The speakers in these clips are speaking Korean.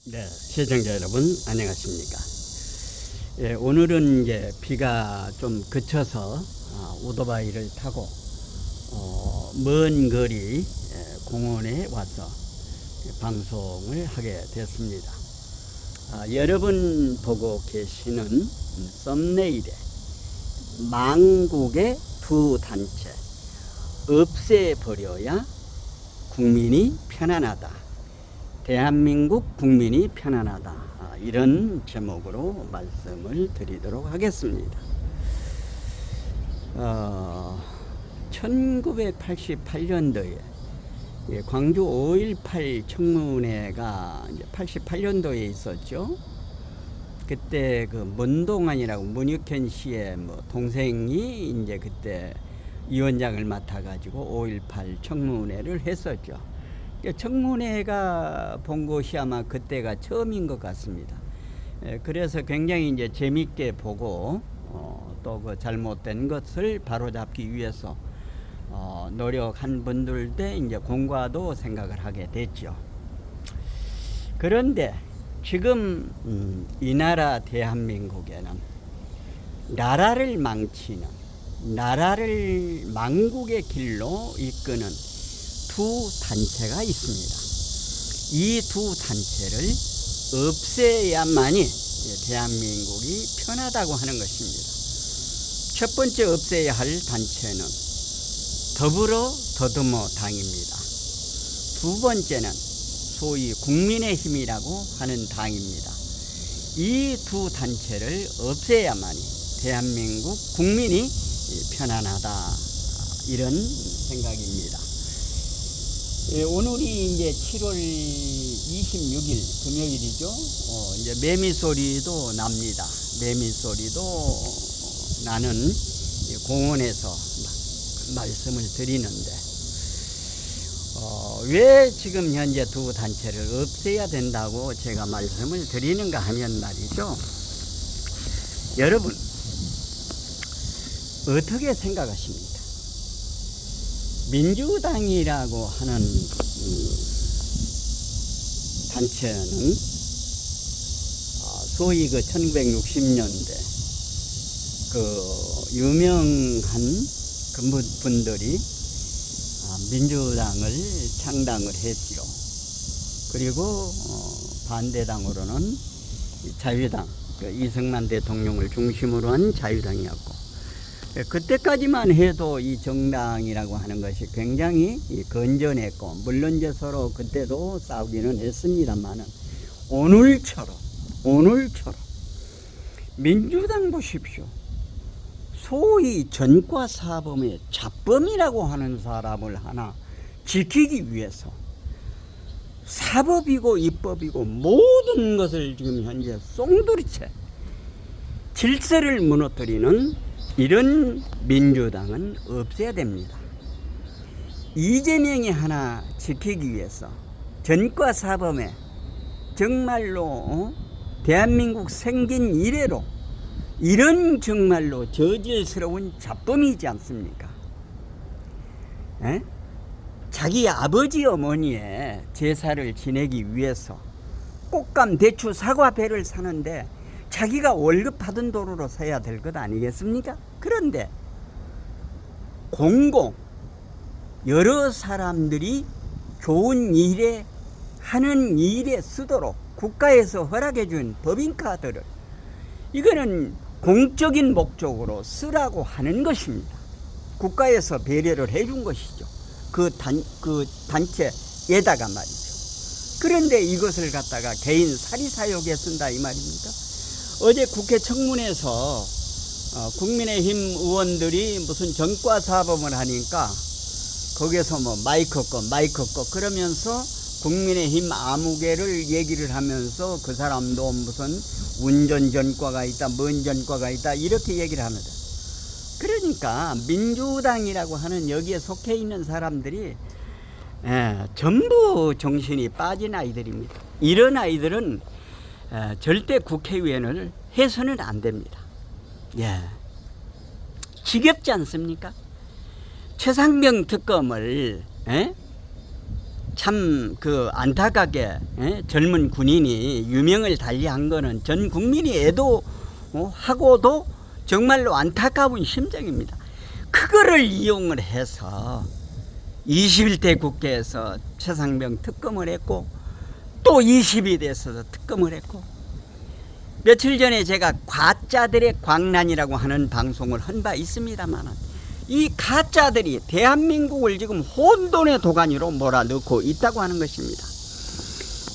네, 시청자 여러분 안녕하십니까? 예, 오늘은 이제 비가 좀 그쳐서 오토바이를 타고 먼 거리 공원에 와서 방송을 하게 됐습니다. 여러분 보고 계시는 썸네일에 망국의 두 단체 없애버려야 국민이 편안하다. 대한민국 국민이 편안하다. 이런 제목으로 말씀을 드리도록 하겠습니다. 1988년도에 광주 5.18 청문회가 이제 88년도에 있었죠. 그때 그 문동환이라고 문익현 씨의 뭐 동생이 이제 그때 위원장을 맡아가지고 5.18 청문회를 했었죠. 청문회가 본 것이 아마 그때가 처음인 것 같습니다. 그래서 굉장히 이제 재밌게 보고 또 그 잘못된 것을 바로잡기 위해서 노력한 분들도 이제 공과도 생각을 하게 됐죠. 그런데 지금 이 나라 대한민국에는 나라를 망치는, 나라를 망국의 길로 이끄는 두 단체가 있습니다. 이 두 단체를 없애야만이 대한민국이 편하다고 하는 것입니다. 첫 번째 없애야 할 단체는 더불어 더듬어 당입니다. 두 번째는 소위 국민의힘이라고 하는 당입니다. 이 두 단체를 없애야만이 대한민국 국민이 편안하다, 이런 생각입니다. 오늘이 이제 7월 26일 금요일이죠. 이제 매미 소리도 납니다. 매미 소리도 나는 공원에서 말씀을 드리는데, 왜 지금 현재 두 단체를 없애야 된다고 제가 말씀을 드리는가 하면 말이죠. 여러분, 어떻게 생각하십니까? 민주당이라고 하는 단체는 소위 그 1960년대 그 유명한 분들이 민주당을 창당을 했지요. 그리고 반대당으로는 자유당, 이승만 대통령을 중심으로 한 자유당이었고, 그때까지만 해도 이 정당이라고 하는 것이 굉장히 건전했고, 물론 이제 서로 그때도 싸우기는 했습니다만은, 오늘처럼 민주당 보십시오. 소위 전과사범의 잡범이라고 하는 사람을 하나 지키기 위해서 사법이고 입법이고 모든 것을 지금 현재 송두리째 질서를 무너뜨리는 이런 민주당은 없애야 됩니다. 이재명이 하나 지키기 위해서 전과사범에 정말로 대한민국 생긴 이래로 이런 정말로 저질스러운 잡범이지 않습니까? 자기 아버지 어머니의 제사를 지내기 위해서 꽃감 대추 사과 배를 사는데 자기가 월급 받은 돈으로 사야 될 것 아니겠습니까? 그런데 공공 여러 사람들이 좋은 일에 하는 일에 쓰도록 국가에서 허락해 준 법인카드를, 이거는 공적인 목적으로 쓰라고 하는 것입니다. 국가에서 배려를 해준 것이죠. 그 단체에다가 말이죠. 그런데 이것을 갖다가 개인 사리사욕에 쓴다 이 말입니까? 어제 국회 청문회에서 국민의힘 의원들이 무슨 전과사범을 하니까 거기서 뭐 마이크 꺼 그러면서 국민의힘 아무개를 얘기를 하면서 그 사람도 무슨 운전 전과가 있다, 뭔 전과가 있다, 이렇게 얘기를 합니다. 그러니까 민주당이라고 하는 여기에 속해 있는 사람들이 전부 정신이 빠진 아이들입니다. 이런 아이들은 절대 국회의원을 해서는 안 됩니다. 지겹지 않습니까? 최상병 특검을 참 그 안타깝게 젊은 군인이 유명을 달리한 거는 전 국민이 애도하고도 정말로 안타까운 심정입니다. 그거를 이용을 해서 21대 국회에서 최상병 특검을 했고 또 20이 돼서 특검을 했고 며칠 전에 제가 가짜들의 광란이라고 하는 방송을 한 바 있습니다만 이 가짜들이 대한민국을 지금 혼돈의 도가니로 몰아넣고 있다고 하는 것입니다.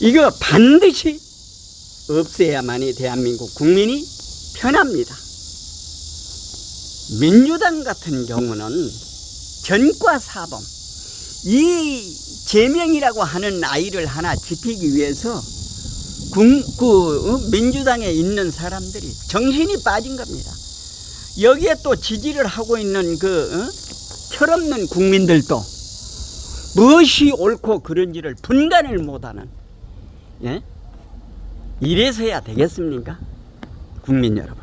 이거 반드시 없애야만이 대한민국 국민이 편합니다. 민주당 같은 경우는 전과사범 이 제명이라고 하는 아이를 하나 지키기 위해서 민주당에 있는 사람들이 정신이 빠진 겁니다. 여기에 또 지지를 하고 있는 철없는 국민들도 무엇이 옳고 그른지를 분간을 못하는 이래서야 되겠습니까? 국민 여러분,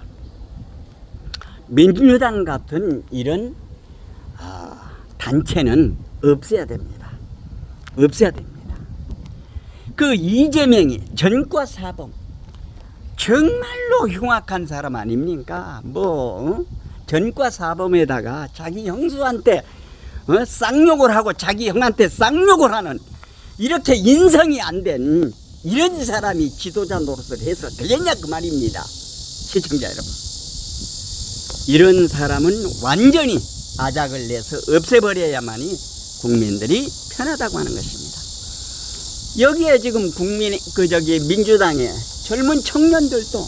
민주당 같은 이런 단체는 없애야 됩니다. 없애야 됩니다. 그 이재명이 전과사범 정말로 흉악한 사람 아닙니까? 전과사범에다가 자기 형수한테 쌍욕을 하고 자기 형한테 쌍욕을 하는 이렇게 인성이 안 된 이런 사람이 지도자 노릇을 해서 되겠냐 그 말입니다. 시청자 여러분, 이런 사람은 완전히 아작을 내서 없애버려야만이 국민들이 편하다고 하는 것입니다. 여기에 지금 민주당의 젊은 청년들도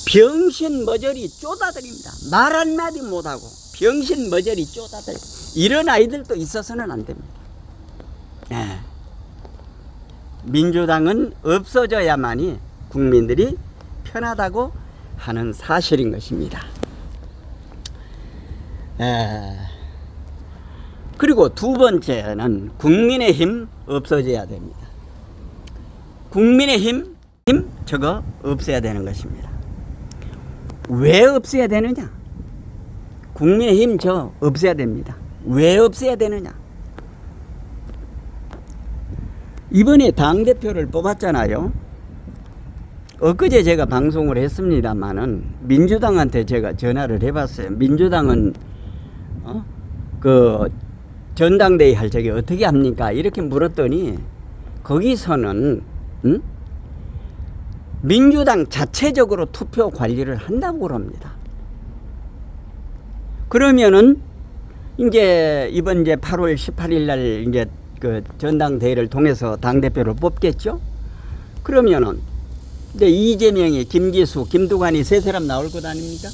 병신 머저리 쪼다들입니다. 말 한마디 못하고 병신 머저리 쪼다들, 이런 아이들도 있어서는 안 됩니다. 민주당은 없어져야만이 국민들이 편하다고 하는 사실인 것입니다. 그리고 두 번째는 국민의힘 없어져야 됩니다. 국민의힘 저거 없애야 되는 것입니다. 왜 없애야 되느냐? 국민의힘 저 없애야 됩니다. 왜 없애야 되느냐? 이번에 당대표를 뽑았잖아요. 엊그제 제가 방송을 했습니다마는 민주당한테 제가 전화를 해봤어요. 민주당은 전당대회 할 적에 어떻게 합니까? 이렇게 물었더니 거기서는 민주당 자체적으로 투표 관리를 한다고 그럽니다. 그러면은 이번 8월 18일 날 전당대회를 통해서 당대표를 뽑겠죠? 그러면은 이재명이, 김기수, 김두관이 세 사람 나올 것 아닙니까?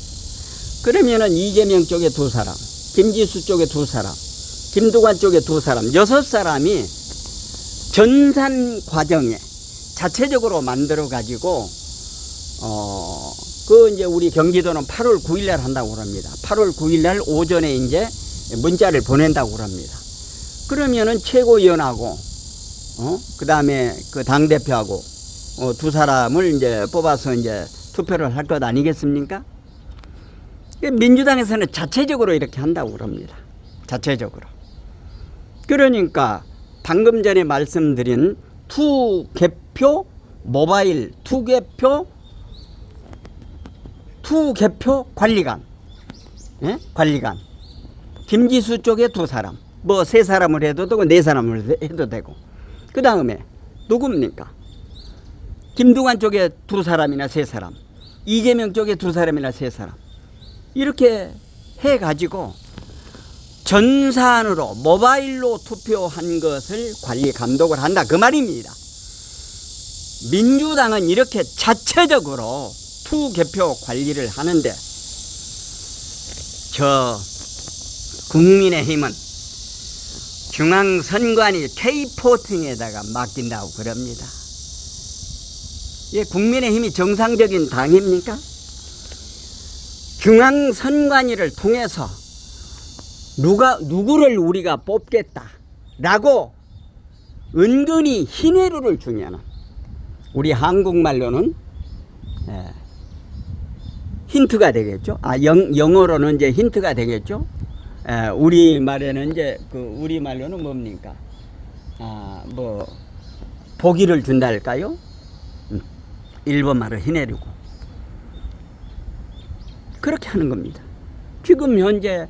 그러면은 이재명 쪽에 두 사람, 김기수 쪽에 두 사람, 김두관 쪽에 두 사람, 6사람이 전산 과정에 자체적으로 만들어 가지고 우리 경기도는 8월 9일 날 한다고 그럽니다. 8월 9일 날 오전에 문자를 보낸다고 그럽니다. 그러면은 최고위원하고 그다음에 그 당대표하고 두 사람을 뽑아서 투표를 할 것 아니겠습니까? 민주당에서는 자체적으로 이렇게 한다고 그럽니다. 자체적으로. 그러니까 방금 전에 말씀드린 투개표 모바일 투개표 관리관, 관리관. 김기수 쪽에 두 사람, 세 사람을 해도 되고 네 사람을 해도 되고. 그 다음에 누굽니까? 김두관 쪽에 두 사람이나 세 사람, 이재명 쪽에 두 사람이나 세 사람, 이렇게 해가지고 전산으로 모바일로 투표한 것을 관리 감독을 한다 그 말입니다. 민주당은 이렇게 자체적으로 투개표 관리를 하는데 국민의힘은 중앙선관위 K14에다가 맡긴다고 그럽니다. 국민의힘이 정상적인 당입니까? 중앙선관위를 통해서 누구를 우리가 뽑겠다라고 은근히 희뇌루를 주면은 우리 한국말로는 힌트가 되겠죠. 영어로는 힌트가 되겠죠. 우리 말에는 우리 말로는 뭡니까? 보기를 준다 할까요? 일본말을 해내려고 그렇게 하는 겁니다. 지금 현재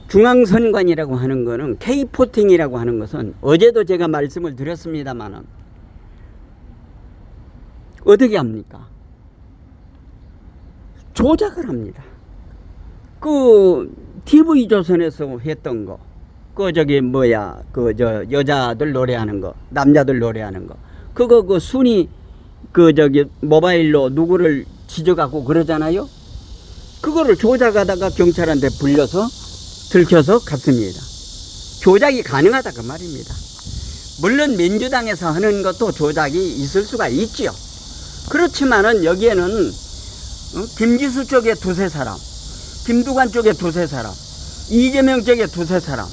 중앙선관이라고 하는 거는 K14이라고 하는 것은 어제도 제가 말씀을 드렸습니다만은 어떻게 합니까? 조작을 합니다. 그 TV조선에서 했던 거, 여자들 노래하는 거, 남자들 노래하는 거, 그 순위 모바일로 누구를 지적하고 그러잖아요. 그거를 조작하다가 경찰한테 불려서 들켜서 갔습니다. 조작이 가능하다 그 말입니다. 물론 민주당에서 하는 것도 조작이 있을 수가 있지요. 그렇지만은 여기에는 김지수 쪽에 두세 사람, 김두관 쪽에 두세 사람, 이재명 쪽에 두세 사람,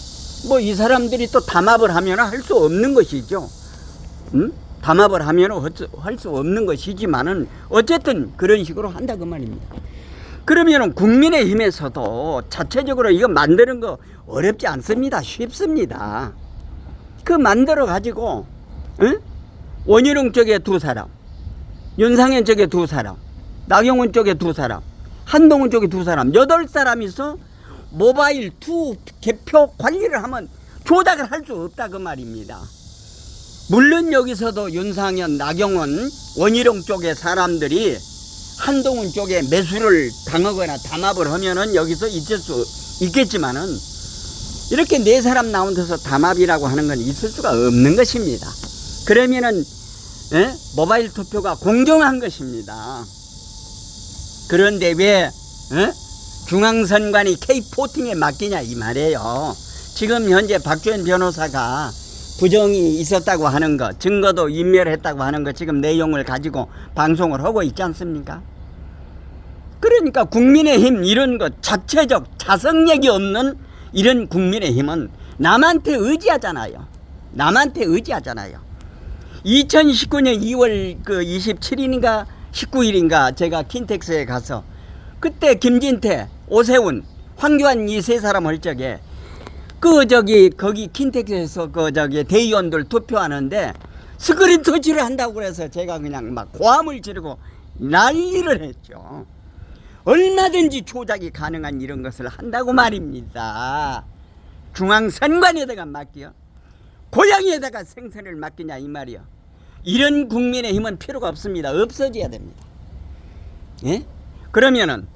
이 사람들이 또 담합을 하면 할 수 없는 것이죠. 담합을 하면 할 수 없는 것이지만은 어쨌든 그런 식으로 한다 그 말입니다. 그러면은 국민의힘에서도 자체적으로 이거 만드는 거 어렵지 않습니다. 쉽습니다. 그 만들어 가지고 원희룡 쪽에 두 사람, 윤상현 쪽에 두 사람, 나경원 쪽에 두 사람, 한동훈 쪽에 두 사람, 8사람이서 모바일 투 개표 관리를 하면 조작을 할 수 없다 그 말입니다. 물론 여기서도 윤상현, 나경원, 원희룡 쪽의 사람들이 한동훈 쪽에 매수를 당하거나 담합을 하면은 여기서 있을 수 있겠지만은 이렇게 4사람 나온 데서 담합이라고 하는 건 있을 수가 없는 것입니다. 그러면은 모바일 투표가 공정한 것입니다. 그런데 왜 중앙선관위 K14에 맡기냐 이 말이에요. 지금 현재 박주현 변호사가 부정이 있었다고 하는 것, 증거도 인멸했다고 하는 것, 지금 내용을 가지고 방송을 하고 있지 않습니까? 그러니까 국민의힘 이런 것 자체적 자성력이 없는 이런 국민의힘은 남한테 의지하잖아요. 2019년 2월 27일인가 19일인가 제가 킨텍스에 가서 그때 김진태, 오세훈, 황교안 이 세 사람 할 적에 거기 킨텍스에서 대의원들 투표하는데 스크린 터치를 한다고 그래서 제가 그냥 막 고함을 지르고 난리를 했죠. 얼마든지 조작이 가능한 이런 것을 한다고 말입니다. 중앙선관에다가 맡겨 고향에다가 생선을 맡기냐 이 말이요. 이런 국민의힘은 필요가 없습니다. 없어져야 됩니다. 예? 그러면은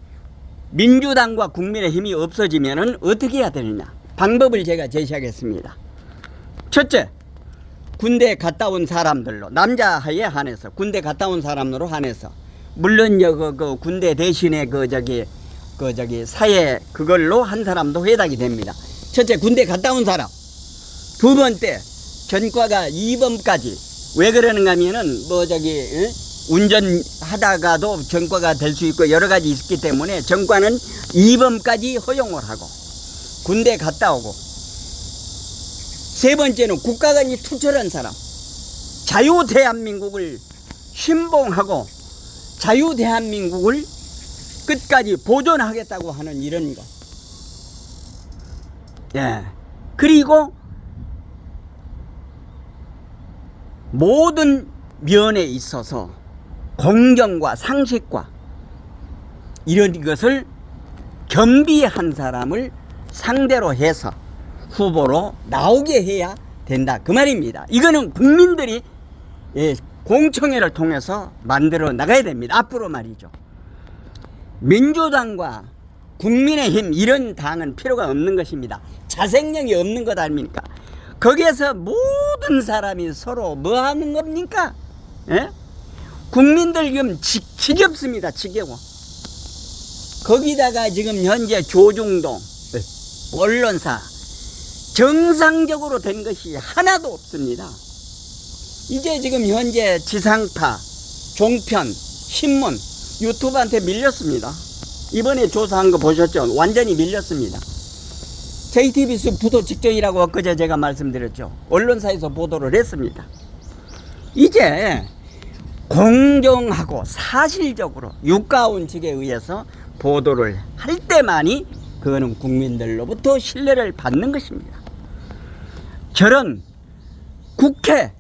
민주당과 국민의힘이 없어지면은 어떻게 해야 되느냐? 방법을 제가 제시하겠습니다. 첫째, 군대 갔다 온 사람들로, 남자에 한해서 군대 갔다 온 사람으로 한해서, 물론 그 군대 대신에 사회 그걸로 한 사람도 해당이 됩니다. 첫째, 군대 갔다 온 사람. 두 번째, 전과가 2범까지. 왜 그러는가 하면은 운전하다가도 전과가 될 수 있고 여러 가지 있기 때문에 전과는 2범까지 허용을 하고 군대 갔다 오고, 세 번째는 국가관이 투철한 사람, 자유대한민국을 신봉하고 자유대한민국을 끝까지 보존하겠다고 하는 이런 거. 예. 그리고 모든 면에 있어서 공정과 상식과 이런 것을 겸비한 사람을 상대로 해서 후보로 나오게 해야 된다 그 말입니다. 이거는 국민들이 공청회를 통해서 만들어 나가야 됩니다. 앞으로 말이죠. 민주당과 국민의힘 이런 당은 필요가 없는 것입니다. 자생력이 없는 것 아닙니까? 거기에서 모든 사람이 서로 뭐 하는 겁니까? 예? 국민들 지금 지겹습니다. 지겨워. 거기다가 지금 현재 조중동 언론사 정상적으로 된 것이 하나도 없습니다. 이제 지금 현재 지상파, 종편, 신문, 유튜브한테 밀렸습니다. 이번에 조사한 거 보셨죠? 완전히 밀렸습니다. JTBC 부도 직전이라고 엊그제 제가 말씀드렸죠. 언론사에서 보도를 했습니다. 이제 공정하고 사실적으로 유가온 측에 의해서 보도를 할 때만이 그거는 국민들로부터 신뢰를 받는 것입니다. 저런 국회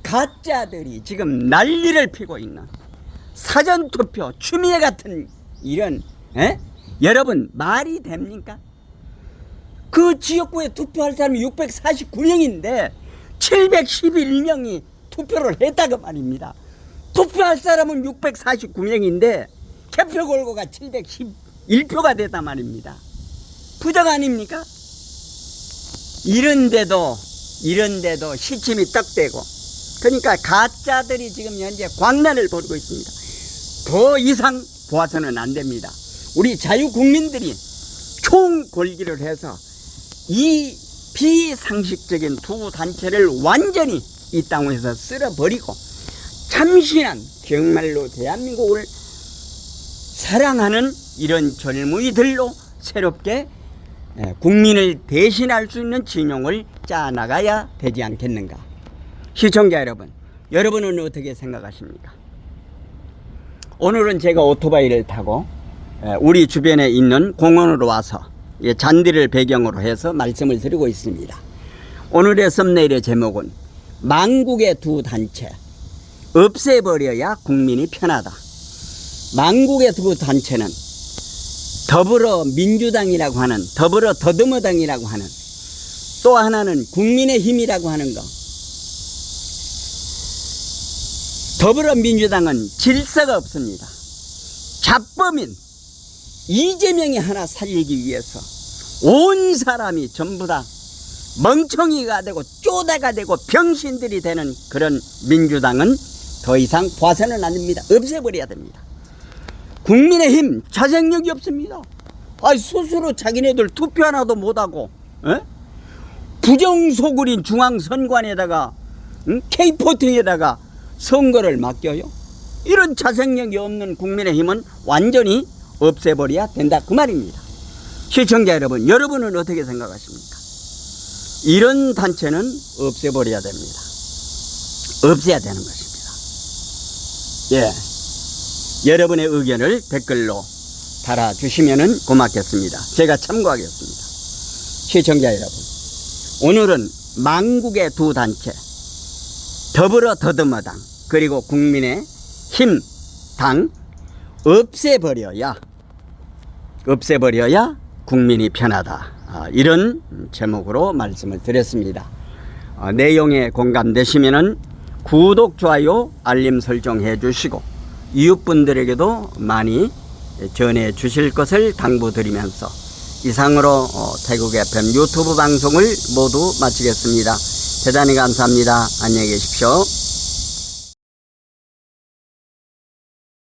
가짜들이 지금 난리를 피고 있는 사전투표 추미애 같은 이런 여러분 말이 됩니까? 그 지역구에 투표할 사람이 649명인데 711명이 투표를 했다고 말입니다. 투표할 사람은 649명인데 개표 걸고가 711표가 됐단 말입니다. 부정 아닙니까? 이런데도 시침이 떡대고, 그러니까 가짜들이 지금 현재 광란을 벌이고 있습니다. 더 이상 보아서는 안 됩니다. 우리 자유국민들이 총궐기를 해서 이 비상식적인 두 단체를 완전히 이 땅에서 쓸어버리고 참신한 정말로 대한민국을 사랑하는 이런 젊은이들로 새롭게 국민을 대신할 수 있는 진영을 짜나가야 되지 않겠는가. 시청자 여러분, 여러분은 어떻게 생각하십니까? 오늘은 제가 오토바이를 타고 우리 주변에 있는 공원으로 와서 잔디를 배경으로 해서 말씀을 드리고 있습니다. 오늘의 썸네일의 제목은 망국의 두 단체 없애버려야 국민이 편하다. 망국의 두 단체는 더불어민주당이라고 하는, 더불어 더듬어당이라고 하는, 또 하나는 국민의힘이라고 하는 거. 더불어민주당은 질서가 없습니다. 잡범인 이재명이 하나 살리기 위해서 온 사람이 전부 다 멍청이가 되고 쪼대가 되고 병신들이 되는 그런 민주당은 더 이상 봐서는 안 됩니다. 없애버려야 됩니다. 국민의힘 자생력이 없습니다. 스스로 자기네들 투표 하나도 못하고 부정소굴인 중앙선관에다가 K14에다가 선거를 맡겨요. 이런 자생력이 없는 국민의힘은 완전히 없애버려야 된다 그 말입니다. 시청자 여러분, 여러분은 어떻게 생각하십니까? 이런 단체는 없애버려야 됩니다. 없애야 되는 것입니다. 여러분의 의견을 댓글로 달아주시면 고맙겠습니다. 제가 참고하겠습니다. 시청자 여러분, 오늘은 망국의 두 단체 더불어 더듬어당 그리고 국민의힘 당 없애버려야 국민이 편하다. 이런 제목으로 말씀을 드렸습니다. 내용에 공감되시면은 구독, 좋아요, 알림 설정해 주시고 이웃분들에게도 많이 전해 주실 것을 당부드리면서 이상으로 태국 FM 유튜브 방송을 모두 마치겠습니다. 대단히 감사합니다. 안녕히 계십시오.